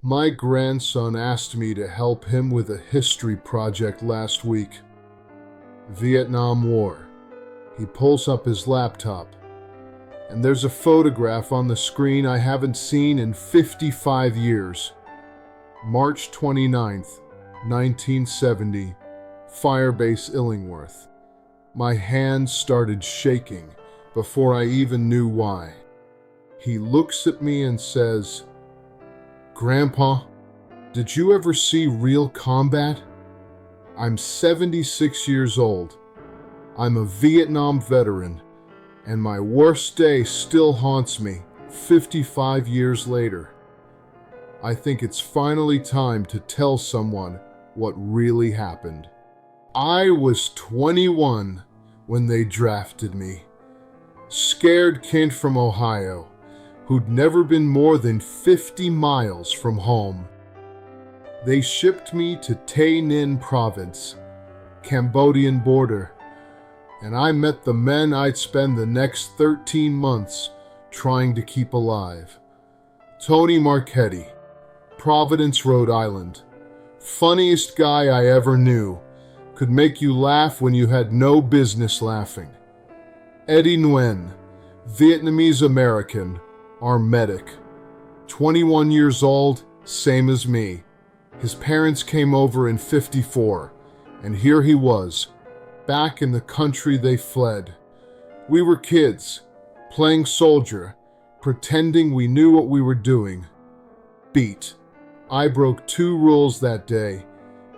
My grandson asked me to help him with a history project last week. Vietnam War. He pulls up his laptop, and there's a photograph on the screen I haven't seen in 55 years. March 29th, 1970, Firebase Illingworth. My hands started shaking before I even knew why. He looks at me and says, "Grandpa, did you ever see real combat?" I'm 76 years old. I'm a Vietnam veteran, and my worst day still haunts me 55 years later. I think it's finally time to tell someone what really happened. I was 21 when they drafted me. Scared kid from Ohio, who'd never been more than 50 miles from home. They shipped me to Tay Ninh province, Cambodian border, and I met the men I'd spend the next 13 months trying to keep alive. Tony Marchetti, Providence, Rhode Island. Funniest guy I ever knew. Could make you laugh when you had no business laughing. Eddie Nguyen, Vietnamese American, our medic. 21 years old, same as me. His parents came over in '54, and here he was, back in the country they fled. We were kids, playing soldier, pretending we knew what we were doing. Beat. I broke 2 rules that day.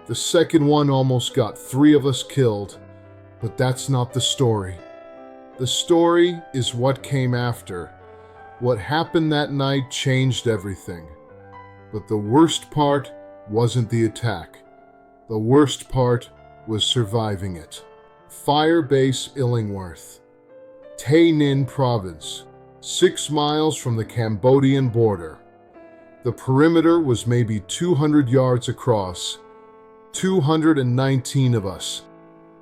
The second one almost got 3 of us killed, but that's not the story. The story is what came after. What happened that night changed everything. But the worst part wasn't the attack. The worst part was surviving it. Firebase Illingworth, Tay Ninh province, 6 miles from the Cambodian border. The perimeter was maybe 200 yards across. 219 of us.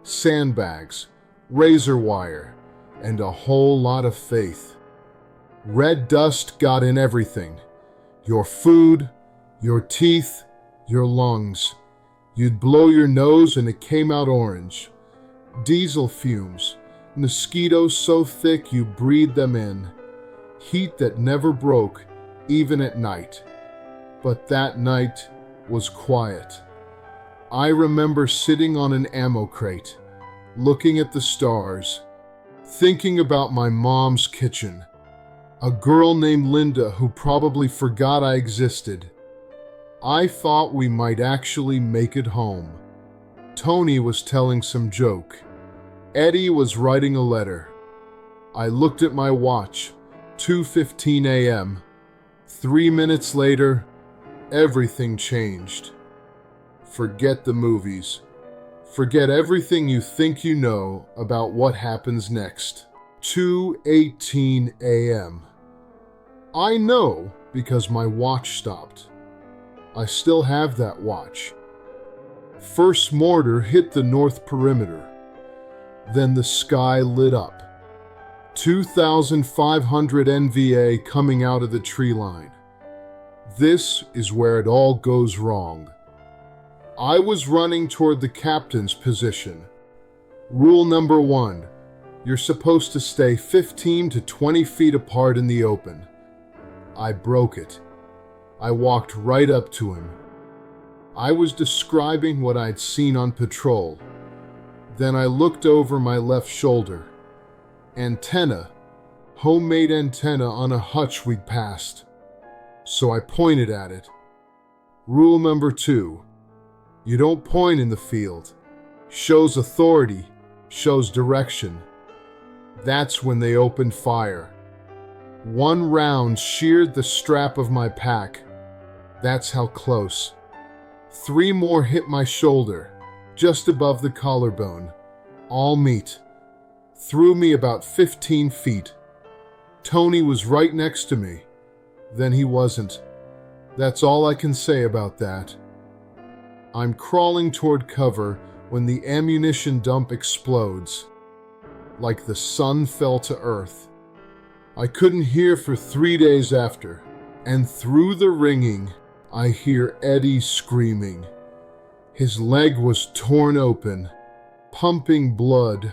Sandbags, razor wire, and a whole lot of faith. Red dust got in everything. Your food, your teeth, your lungs. You'd blow your nose and it came out orange. Diesel fumes, mosquitoes so thick you breathed them in. Heat that never broke, even at night. But that night was quiet. I remember sitting on an ammo crate, looking at the stars, thinking about my mom's kitchen. A girl named Linda who probably forgot I existed. I thought we might actually make it home. Tony was telling some joke. Eddie was writing a letter. I looked at my watch, 2:15 a.m. 3 minutes later, everything changed. Forget the movies. Forget everything you think you know about what happens next. 2:18 a.m. I know because my watch stopped. I still have that watch. First mortar hit the north perimeter. Then the sky lit up. 2,500 NVA coming out of the tree line. This is where it all goes wrong. I was running toward the captain's position. Rule number 1, you're supposed to stay 15 to 20 feet apart in the open. I broke it. I walked right up to him. I was describing what I'd seen on patrol. Then I looked over my left shoulder. Antenna. Homemade antenna on a hutch we'd passed. So I pointed at it. Rule number 2. You don't point in the field. Shows authority, shows direction. That's when they opened fire. 1 round sheared the strap of my pack. That's how close. 3 more hit my shoulder, just above the collarbone. All meat. Threw me about 15 feet. Tony was right next to me. Then he wasn't. That's all I can say about that. I'm crawling toward cover when the ammunition dump explodes. Like the sun fell to earth. I couldn't hear for 3 days after, and through the ringing, I hear Eddie screaming. His leg was torn open, pumping blood,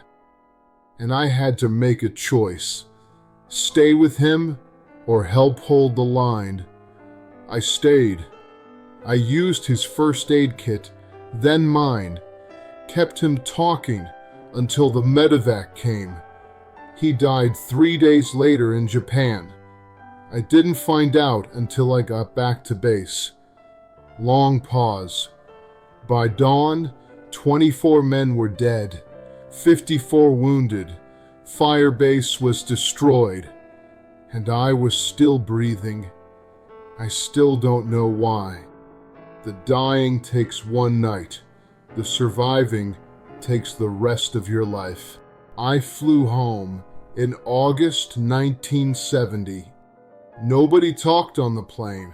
and I had to make a choice. Stay with him or help hold the line. I stayed. I used his first aid kit, then mine, kept him talking until the medevac came. He died 3 days later in Japan. I didn't find out until I got back to base. Long pause. By dawn, 24 men were dead, 54 wounded. Firebase was destroyed, and I was still breathing. I still don't know why. The dying takes one night. The surviving takes the rest of your life. I flew home in August 1970. Nobody talked on the plane.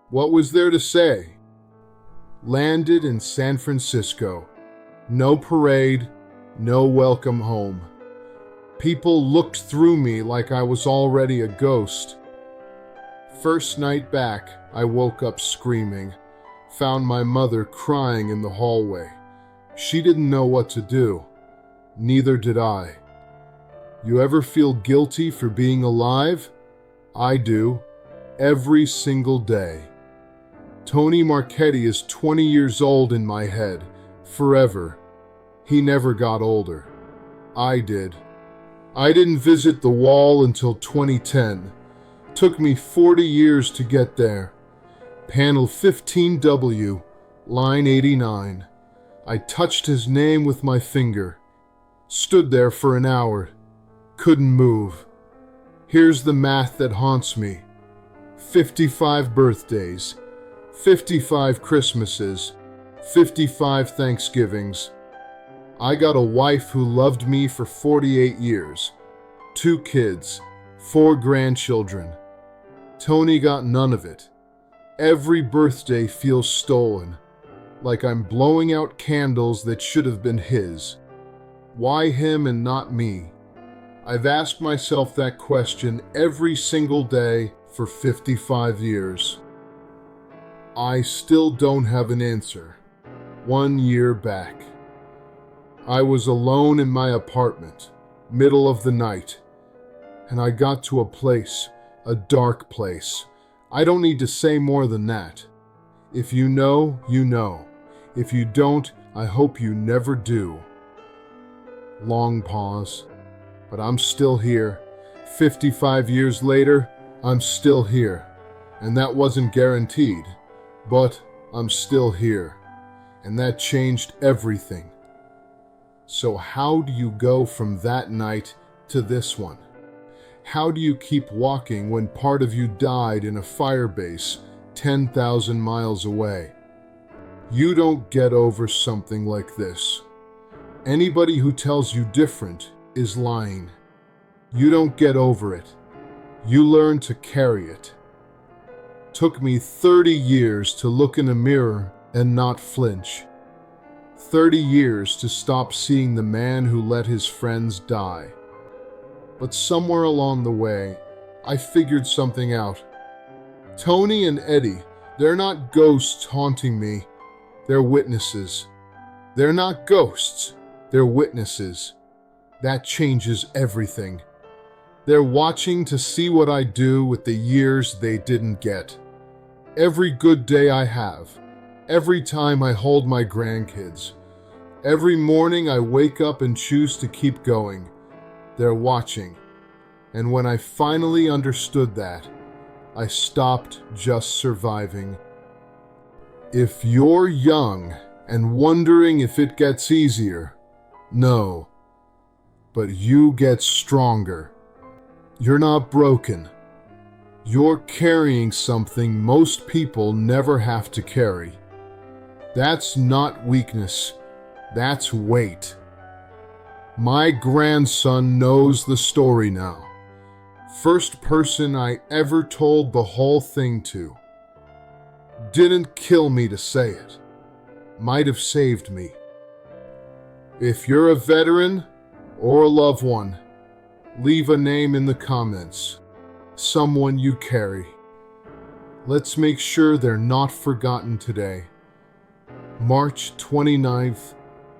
What was there to say? Landed in San Francisco. No parade, no welcome home. People looked through me like I was already a ghost. First night back, I woke up screaming. Found my mother crying in the hallway. She didn't know what to do. Neither did I. You ever feel guilty for being alive? I do. Every single day. Tony Marchetti is 20 years old in my head. Forever. He never got older. I did. I didn't visit the wall until 2010. Took me 40 years to get there. Panel 15W, line 89. I touched his name with my finger. Stood there for an hour. Couldn't move. Here's the math that haunts me. 55 birthdays, 55 Christmases, 55 Thanksgivings. I got a wife who loved me for 48 years, 2 kids, 4 grandchildren. Tony got none of it. Every birthday feels stolen, like I'm blowing out candles that should have been his. Why him and not me? I've asked myself that question every single day for 55 years. I still don't have an answer. 1 year back. I was alone in my apartment, middle of the night, and I got to a place, a dark place. I don't need to say more than that. If you know, you know. If you don't, I hope you never do. Long pause. But I'm still here. 55 years later, I'm still here. And that wasn't guaranteed. But I'm still here. And that changed everything. So how do you go from that night to this one? How do you keep walking when part of you died in a firebase 10,000 miles away? You don't get over something like this. Anybody who tells you different is lying. You don't get over it. You learn to carry it. Took me 30 years to look in a mirror and not flinch. 30 years to stop seeing the man who let his friends die. But somewhere along the way, I figured something out. Tony and Eddie, they're not ghosts haunting me. They're witnesses. They're not ghosts. They're witnesses. That changes everything. They're watching to see what I do with the years they didn't get. Every good day I have. Every time I hold my grandkids. Every morning I wake up and choose to keep going. They're watching. And when I finally understood that, I stopped just surviving. If you're young and wondering if it gets easier, no. But you get stronger. You're not broken. You're carrying something most people never have to carry. That's not weakness. That's weight. My grandson knows the story now. First person I ever told the whole thing to. Didn't kill me to say it. Might have saved me. If you're a veteran or a loved one, leave a name in the comments. Someone you carry. Let's make sure they're not forgotten today. March 29th,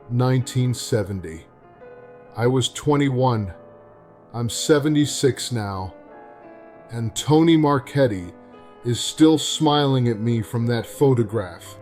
1970. I was 21. I'm 76 now. And Tony Marchetti is still smiling at me from that photograph.